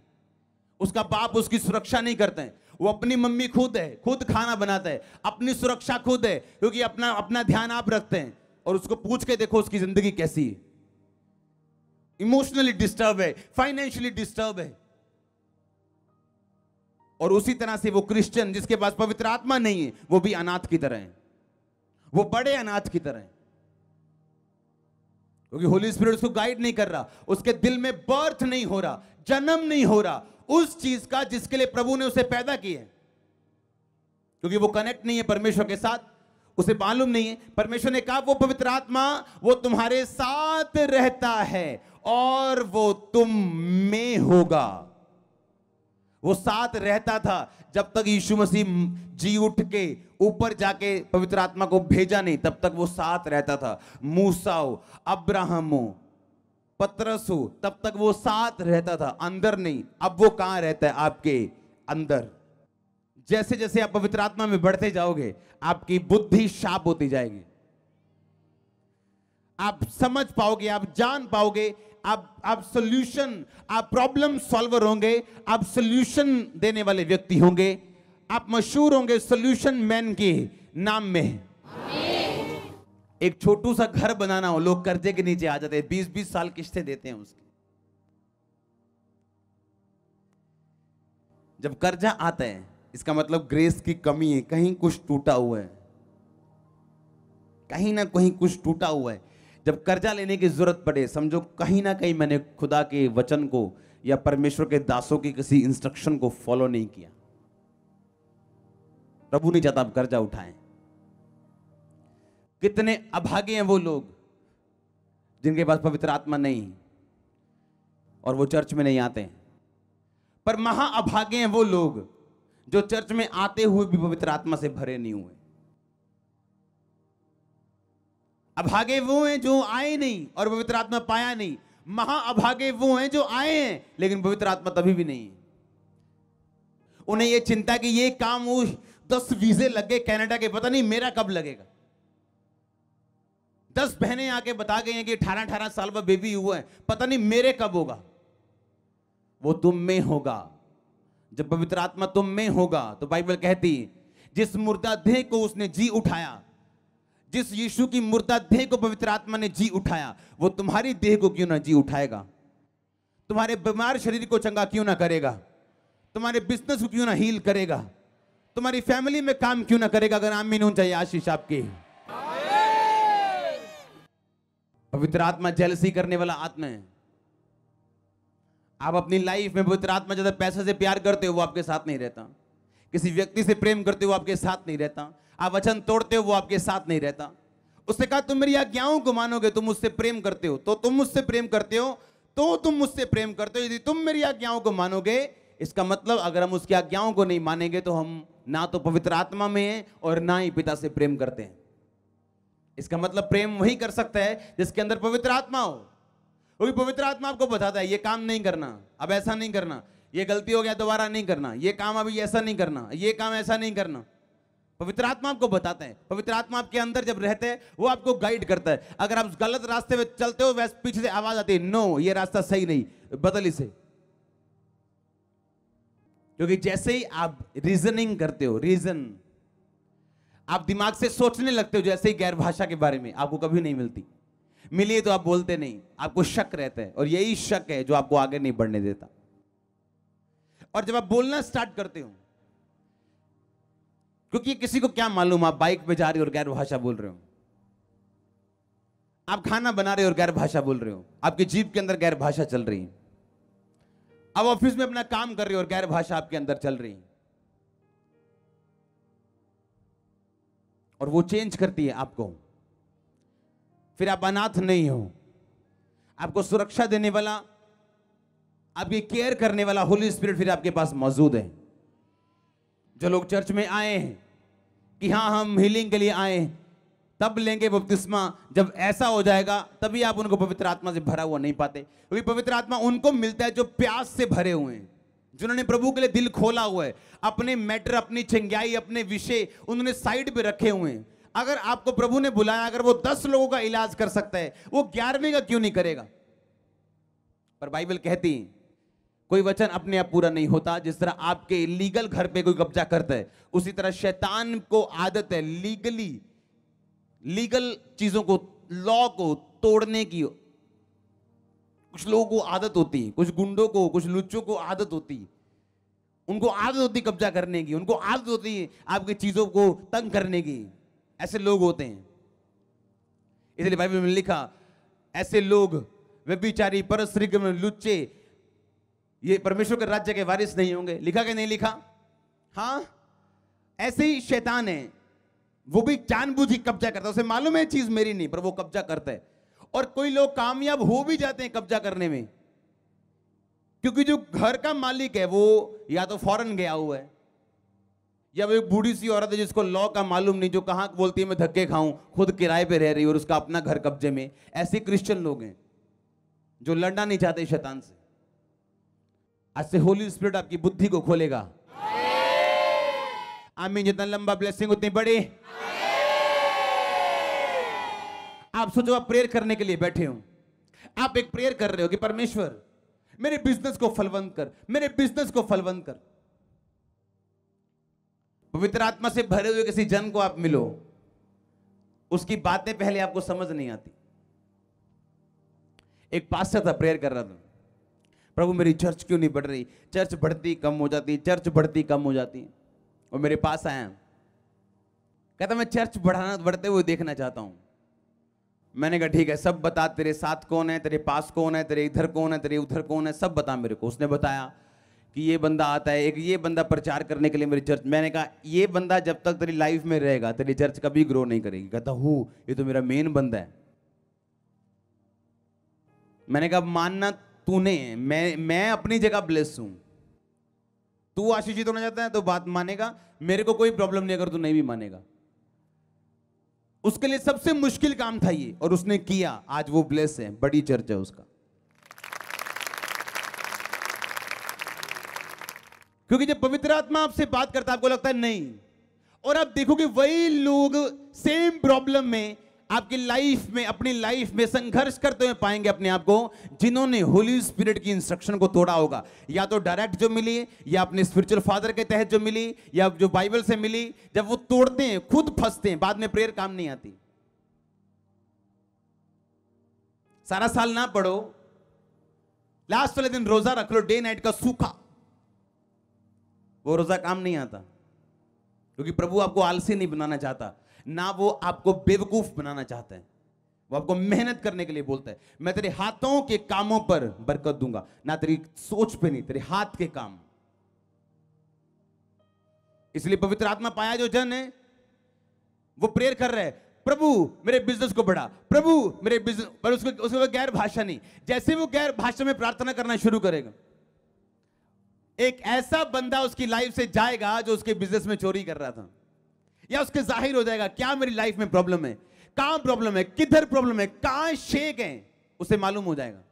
उसका बाप उसकी सुरक्षा नहीं करते हैं, वो अपनी मम्मी खुद है, खुद खाना बनाता है, अपनी सुरक्षा खुद है, क्योंकि अपना अपना ध्यान आप रखते हैं। और उसको पूछ के देखो उसकी जिंदगी कैसी है, इमोशनली डिस्टर्ब है, फाइनेंशियली डिस्टर्ब है। और उसी तरह से वो क्रिश्चियन जिसके पास पवित्र आत्मा नहीं है, वो भी अनाथ की तरह है, वो बड़े अनाथ की तरह है, क्योंकि होली स्पिरिट उसको गाइड नहीं कर रहा, उसके दिल में बर्थ नहीं हो रहा, जन्म नहीं हो रहा उस चीज का जिसके लिए प्रभु ने उसे पैदा किया है। क्योंकि वो कनेक्ट नहीं है परमेश्वर के साथ, उसे मालूम नहीं है। परमेश्वर ने कहा वो पवित्र आत्मा वो तुम्हारे साथ रहता है और वो तुम में होगा। वो साथ रहता था जब तक यीशु मसीह जी उठ के ऊपर जाके पवित्र आत्मा को भेजा नहीं, तब तक वो साथ रहता था। मूसा हो, अब्राहम हो, पतरस हो, तब तक वो साथ रहता था, अंदर नहीं। अब वो कहां रहता है? आपके अंदर। जैसे जैसे आप पवित्र आत्मा में बढ़ते जाओगे, आपकी बुद्धि शार्प होती जाएगी, आप समझ पाओगे, आप जान पाओगे, आप सॉल्यूशन, आप प्रॉब्लम सॉल्वर होंगे, आप सॉल्यूशन देने वाले व्यक्ति होंगे, आप मशहूर होंगे सॉल्यूशन मैन के नाम में। एक छोटू सा घर बनाना हो, लोग कर्जे के नीचे आ जाते हैं, 20-20 साल किस्तें देते हैं उसकी। जब कर्जा आता है इसका मतलब ग्रेस की कमी है, कहीं कुछ टूटा हुआ है, कहीं ना कहीं कुछ टूटा हुआ है। जब कर्जा लेने की जरूरत पड़े, समझो कहीं ना कहीं मैंने खुदा के वचन को या परमेश्वर के दासों की किसी इंस्ट्रक्शन को फॉलो नहीं किया। प्रभु नहीं चाहता आप कर्जा उठाएं। कितने अभागे हैं वो लोग जिनके पास पवित्र आत्मा नहीं और वो चर्च में नहीं आते हैं। पर महा अभागे हैं वो लोग जो चर्च में आते हुए भी पवित्र आत्मा से भरे नहीं हुए। अभागे वो हैं जो आए नहीं और पवित्र आत्मा पाया नहीं। महा अभागे वो हैं जो आए हैं लेकिन पवित्र आत्मा तभी भी नहीं है। उन्हें ये चिंता कि ये काम, वो 10 वीजे लग गए कनाडा के, पता नहीं मेरा कब लगेगा। 10 बहनें आके बता गई हैं कि 18-18 साल में बेबी हुआ है, पता नहीं मेरे कब होगा। वो तुम में होगा। जब पवित्र आत्मा तुम में होगा तो बाइबल कहती है जिस मुर्दा देह को उसने जी उठाया, जिस यीशु की मुर्दा देह को पवित्र आत्मा ने जी उठाया, वो तुम्हारी देह को क्यों ना जी उठाएगा, तुम्हारे बीमार शरीर को चंगा क्यों ना करेगा, तुम्हारे बिजनेस को क्यों ना हील करेगा, तुम्हारी फैमिली में काम क्यों ना करेगा। अगर आमीन होना चाहिए आशीष आपकी। पवित्र आत्मा जेलसी करने वाला आत्मा है। आप अपनी लाइफ में पवित्र आत्मा ज्यादा पैसे से प्यार करते हो वो आपके साथ नहीं रहता, किसी व्यक्ति से प्रेम करते हो वो आपके साथ नहीं रहता, आप वचन तोड़ते हो वो आपके साथ नहीं रहता। उसने कहा तुम मेरी आज्ञाओं को मानोगे, तुम मुझसे प्रेम करते हो तो तुम मुझसे प्रेम करते हो, तो तुम मुझसे प्रेम करते हो यदि तुम मेरी आज्ञाओं को मानोगे। इसका मतलब अगर हम उसकी आज्ञाओं को नहीं मानेंगे तो हम ना तो पवित्र आत्मा में हैं और ना ही पिता से प्रेम करते हैं। इसका मतलब प्रेम वही कर सकता है जिसके अंदर पवित्र आत्मा हो। वही पवित्र आत्मा आपको बताता है ये काम नहीं करना, अब ऐसा नहीं करना, ये गलती हो गया दोबारा नहीं करना, ये काम अभी ऐसा नहीं करना, ये काम ऐसा नहीं करना। पवित्र आत्मा आपको बताता है। पवित्र आत्मा आपके अंदर जब रहते हैं वो आपको गाइड करता है। अगर आप गलत रास्ते में चलते हो वैसे पीछे से आवाज आती है, नो ये रास्ता सही नहीं, बदल इसे। क्योंकि जैसे ही आप रीजनिंग करते हो, रीजन आप दिमाग से सोचने लगते हो, जैसे ही गैर भाषा के बारे में आपको कभी नहीं मिलती, मिली तो आप बोलते नहीं, आपको शक रहता है और यही शक है जो आपको आगे नहीं बढ़ने देता। और जब आप बोलना स्टार्ट करते हो, क्योंकि किसी को क्या मालूम आप बाइक पे जा रहे हो और गैर भाषा बोल रहे हो, आप खाना बना रहे हो और गैर भाषा बोल रहे हो, आपकी जीभ के अंदर गैर भाषा चल रही है, आप ऑफिस में अपना काम कर रहे हो और गैर भाषा आपके अंदर चल रही है, और वो चेंज करती है आपको। फिर आप अनाथ नहीं हो, आपको सुरक्षा देने वाला, आपकी केयर करने वाला होली स्पिरिट फिर आपके पास मौजूद है। जो लोग चर्च में आए हैं कि हाँ हम हीलिंग के लिए आए हैं, तब लेंगे बपतिस्मा, जब ऐसा हो जाएगा तभी आप उनको पवित्र आत्मा से भरा हुआ नहीं पाते। क्योंकि पवित्र आत्मा उनको मिलता है जो प्यास से भरे हुए हैं, जिन्होंने प्रभु के लिए दिल खोला हुआ है, अपने मैटर, अपनी चंगाई, अपने विषय उन्होंने साइड पे रखे हुए हैं। अगर आपको प्रभु ने बुलाया, अगर वो 10 लोगों का इलाज कर सकता है, वो 11वें का क्यों नहीं करेगा? पर बाइबल कहती है कोई वचन अपने आप पूरा नहीं होता। जिस तरह आपके लीगल घर पे कोई कब्जा करता है, उसी तरह शैतान को आदत है लीगल चीजों को, लॉ को तोड़ने की। कुछ लोगों को आदत होती है, कुछ गुंडों को, कुछ लुच्चों को आदत होती है, उनको आदत होती है कब्जा करने की, उनको आदत होती है आपकी चीजों को तंग करने की। ऐसे लोग होते हैं। इसलिए बाइबल में लिखा, ऐसे लोग व्यभिचारी, परस्त्री, लुच्चे, ये परमेश्वर के राज्य के वारिस नहीं होंगे। लिखा कि नहीं लिखा? हाँ, ऐसे ही शैतान है, वो भी जानबूझ कब्जा करता है। उसे मालूम है चीज मेरी नहीं, पर वो कब्जा करता है। और कोई लोग कामयाब हो भी जाते हैं कब्जा करने में, क्योंकि जो घर का मालिक है वो या तो फॉरेन गया हुआ है, या वो एक बूढ़ी सी औरत है जिसको लॉ का मालूम नहीं, जो कहां बोलती है मैं धक्के खाऊं, खुद किराए पे रह रही है और उसका अपना घर कब्जे में। ऐसे क्रिश्चियन लोग हैं जो लड़ना नहीं चाहते शैतान से। आज से होली स्पिरिट आपकी बुद्धि को खोलेगा। आमीन। जितना लंबा ब्लेसिंग उतनी बड़ी। आप सोचो, आप प्रेयर करने के लिए बैठे हो, आप एक प्रेयर कर रहे हो कि परमेश्वर मेरे बिजनेस को फलवंत कर, मेरे बिजनेस को फलवंत कर। पवित्र आत्मा से भरे हुए किसी जन को आप मिलो, उसकी बातें पहले आपको समझ नहीं आती। एक पास्टर था, प्रेयर कर रहा था, प्रभु मेरी चर्च क्यों नहीं बढ़ रही, चर्च बढ़ती कम हो जाती, चर्च बढ़ती कम हो जाती। और मेरे पास आया, कहता मैं चर्च बढ़ते हुए देखना चाहता हूं। मैंने कहा ठीक है, सब बता, तेरे साथ कौन है, तेरे पास कौन है, तेरे इधर कौन है, तेरे उधर कौन है, सब बता मेरे को। उसने बताया कि ये बंदा आता है, एक ये बंदा प्रचार करने के लिए मेरी चर्च। मैंने कहा ये बंदा जब तक तेरी लाइफ में रहेगा तेरी चर्च कभी ग्रो नहीं करेगी। कहता ये तो मेरा मेन बंदा है। मैंने कहा मानना तूने, मैं अपनी जगह ब्लेस हूं, तू आशीषित होना चाहता है तो बात मानेगा, मेरे को कोई प्रॉब्लम नहीं अगर तू नहीं भी मानेगा। उसके लिए सबसे मुश्किल काम था ये, और उसने किया। आज वो ब्लेस है, बड़ी चर्च है उसका। क्योंकि जब पवित्र आत्मा आपसे बात करता है आपको लगता है नहीं, और आप देखोगे वही लोग सेम प्रॉब्लम में आपकी लाइफ में, अपनी लाइफ में संघर्ष करते हुए पाएंगे अपने आप को, जिन्होंने होली स्पिरिट की इंस्ट्रक्शन को तोड़ा होगा। या तो डायरेक्ट जो मिली, या अपने स्पिरिचुअल फादर के तहत जो मिली, या जो बाइबल से मिली। जब वो तोड़ते हैं खुद फंसते हैं, बाद में प्रेयर काम नहीं आती। सारा साल ना पढ़ो, लास्ट वाले दिन रोजा रख लो, डे नाइट का सूखा, वो रोजा काम नहीं आता। क्योंकि प्रभु आपको आलसी नहीं बनाना चाहता, ना वो आपको बेवकूफ बनाना चाहता है। वो आपको मेहनत करने के लिए बोलता है। मैं तेरे हाथों के कामों पर बरकत दूंगा, ना तेरी सोच पे नहीं, तेरे हाथ के काम। इसलिए पवित्र आत्मा पाया जो जन है वो प्रेयर कर रहा है, प्रभु मेरे बिजनेस को बढ़ा, प्रभु मेरे बिजनेस। पर उसको गैर भाषा नहीं। जैसे वो गैर भाषा में प्रार्थना करना शुरू करेगा, एक ऐसा बंदा उसकी लाइफ से जाएगा जो उसके बिजनेस में चोरी कर रहा था, या उसके जाहिर हो जाएगा क्या मेरी लाइफ में प्रॉब्लम है, कहां प्रॉब्लम है, किधर प्रॉब्लम है, कहां शेक है, उसे मालूम हो जाएगा।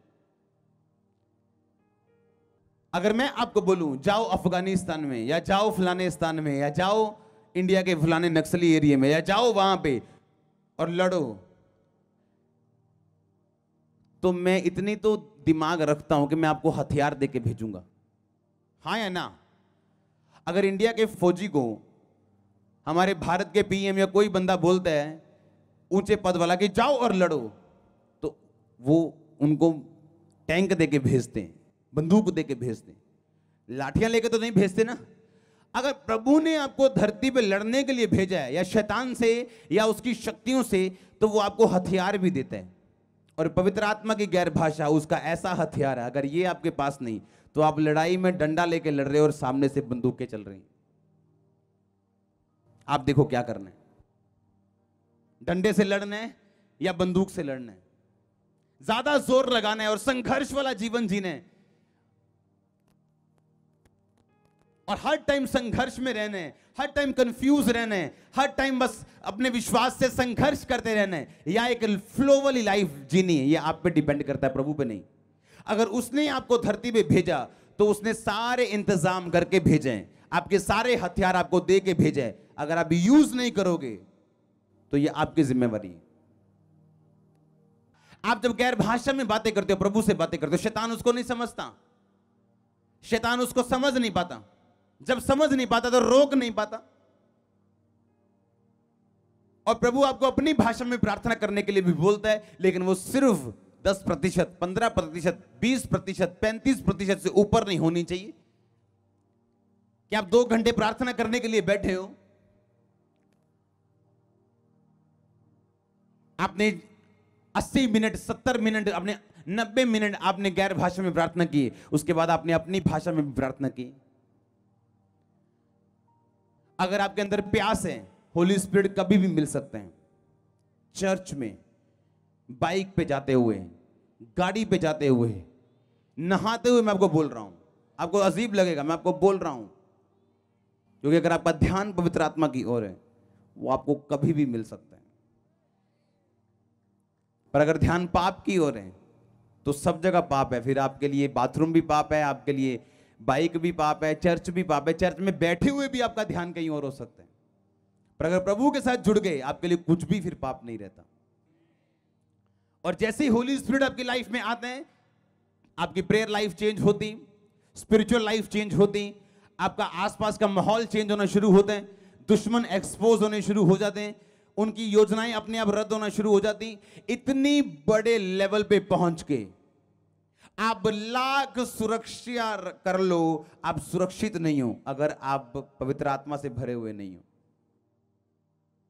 अगर मैं आपको बोलूं जाओ अफगानिस्तान में, या जाओ फलाने स्थान में, या जाओ इंडिया के फलाने नक्सली एरिया में, या जाओ वहां पे और लड़ो, तो मैं इतनी तो दिमाग रखता हूं कि मैं आपको हथियार देके भेजूंगा, हाँ या ना? अगर इंडिया के फौजी को हमारे भारत के पीएम या कोई बंदा बोलता है ऊंचे पद वाला कि जाओ और लड़ो, तो वो उनको टैंक देके भेजते हैं, बंदूक देके भेजते हैं, लाठियां लेके तो नहीं भेजते ना। अगर प्रभु ने आपको धरती पे लड़ने के लिए भेजा है, या शैतान से या उसकी शक्तियों से, तो वो आपको हथियार भी देता है। और पवित्र आत्मा की गैर भाषा उसका ऐसा हथियार है, अगर ये आपके पास नहीं तो आप लड़ाई में डंडा लेके लड़ रहे हो और सामने से बंदूकें चल रही। आप देखो क्या करना है, डंडे से लड़ना है या बंदूक से लड़ना है? ज्यादा जोर लगाना है और संघर्ष वाला जीवन जीना है, और हर टाइम संघर्ष में रहना है, हर टाइम कंफ्यूज रहना है, हर टाइम बस अपने विश्वास से संघर्ष करते रहना है, या एक फ्लो वाली लाइफ जीनी है, ये आप पे डिपेंड करता है, प्रभु पे नहीं। अगर उसने आपको धरती पे भेजा तो उसने सारे इंतजाम करके भेजे हैं, आपके सारे हथियार आपको दे के भेजे हैं। अगर आप यूज नहीं करोगे तो ये आपकी जिम्मेवारी है। आप जब गैर भाषा में बातें करते हो, प्रभु से बातें करते हो, शैतान उसको नहीं समझता, शैतान उसको समझ नहीं पाता। जब समझ नहीं पाता तो रोक नहीं पाता। और प्रभु आपको अपनी भाषा में प्रार्थना करने के लिए भी बोलता है, लेकिन वो सिर्फ 10%, 15%, 20%, 35% से ऊपर नहीं होनी चाहिए। कि आप 2 घंटे प्रार्थना करने के लिए बैठे हो, आपने 80 मिनट, 70 मिनट, आपने 90 मिनट आपने गैर भाषा में प्रार्थना की, उसके बाद आपने अपनी भाषा में भी प्रार्थना की। अगर आपके अंदर प्यास है, होली स्पिरिट कभी भी मिल सकते हैं। चर्च में, बाइक पे जाते हुए, गाड़ी पे जाते हुए, नहाते हुए मैं आपको बोल रहा हूं। आपको अजीब लगेगा, मैं आपको बोल रहा हूं, क्योंकि अगर आपका ध्यान पवित्र आत्मा की ओर है, वो आपको कभी भी मिल सकता है। पर अगर ध्यान पाप की ओर है तो सब जगह पाप है। फिर आपके लिए बाथरूम भी पाप है, आपके लिए बाइक भी पाप है, चर्च भी पाप है। चर्च में बैठे हुए भी आपका ध्यान कहीं और हो सकता है। पर अगर प्रभु के साथ जुड़ गए, आपके लिए कुछ भी फिर पाप नहीं रहता। और जैसे ही होली स्पिरिट आपकी लाइफ में आते हैं, आपकी प्रेयर लाइफ चेंज होती, स्पिरिचुअल लाइफ चेंज होती, आपका आसपास का माहौल चेंज होना शुरू होते हैं, दुश्मन एक्सपोज होने शुरू हो जाते हैं, उनकी योजनाएं अपने आप रद्द होना शुरू हो जाती। इतनी बड़े लेवल पे पहुंच के आप लाख सुरक्षा कर लो, आप सुरक्षित नहीं हो अगर आप पवित्र आत्मा से भरे हुए नहीं हो।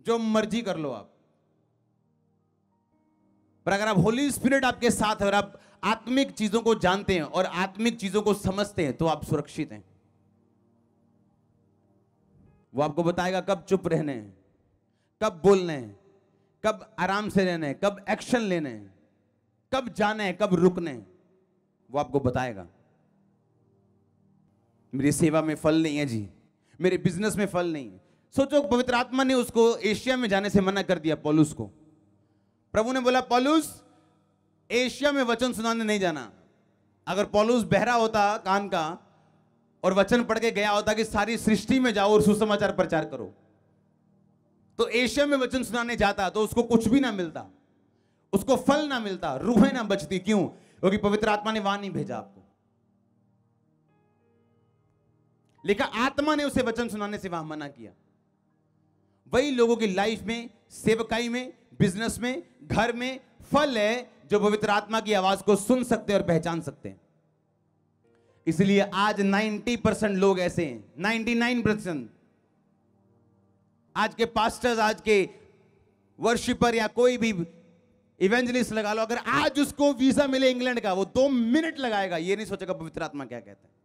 जो मर्जी कर लो आप, पर अगर आप होली स्पिरिट आपके साथ है और आप आत्मिक चीजों को जानते हैं और आत्मिक चीजों को समझते हैं, तो आप सुरक्षित हैं। वो आपको बताएगा कब चुप रहने हैं, कब बोलने हैं, कब आराम से रहना है, कब एक्शन लेने हैं, कब जाना है, कब रुकने हैं, वो आपको बताएगा। मेरी सेवा में फल नहीं है जी, मेरे बिजनेस में फल नहीं है। सोचो, पवित्र आत्मा ने उसको एशिया में जाने से मना कर दिया, पौलुस को। प्रभु ने बोला, पौलुस एशिया में वचन सुनाने नहीं जाना। अगर पौलुस बहरा होता कान का और वचन पढ़ के गया होता कि सारी सृष्टि में जाओ और सुसमाचार प्रचार करो, तो एशिया में वचन सुनाने जाता तो उसको कुछ भी ना मिलता, उसको फल ना मिलता, रूहें ना बचती। क्यों? क्योंकि पवित्र आत्मा ने वहां नहीं भेजा आपको। लेकिन आत्मा ने उसे वचन सुनाने से वहां मना किया। वही लोगों की लाइफ में, सेवकाई में, बिजनेस में, घर में फल है जो पवित्र आत्मा की आवाज को सुन सकते हैं और पहचान सकते हैं। इसलिए आज 90% लोग ऐसे हैं, 99%। आज के पास्टर्स, आज के वर्शिपर या कोई भी इवेंजलिस्ट लगा लो, अगर आज उसको वीजा मिले इंग्लैंड का, वो 2 मिनट लगाएगा, ये नहीं सोचेगा पवित्र आत्मा क्या कहता है।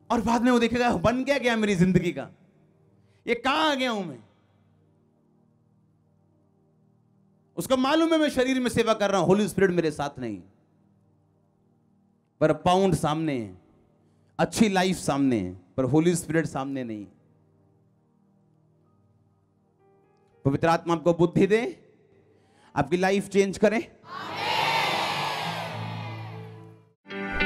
और बाद में वो देखेगा बन क्या गया मेरी जिंदगी का, ये कहां आ गया हूं मैं। उसको मालूम है मैं शरीर में सेवा कर रहा हूं, होली स्पिरिट मेरे साथ नहीं, पर पाउंड सामने है, अच्छी लाइफ सामने है, पर होली स्पिरिट सामने नहीं। पवित्र आत्मा आपको बुद्धि दे, आपकी लाइफ चेंज करे।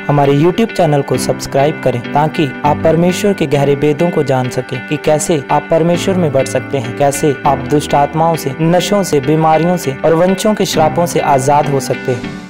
हमारे YouTube चैनल को सब्सक्राइब करें ताकि आप परमेश्वर के गहरे भेदों को जान सकें कि कैसे आप परमेश्वर में बढ़ सकते हैं, कैसे आप दुष्ट आत्माओं से, नशों से, बीमारियों से और वंशों के श्रापों से आजाद हो सकते हैं।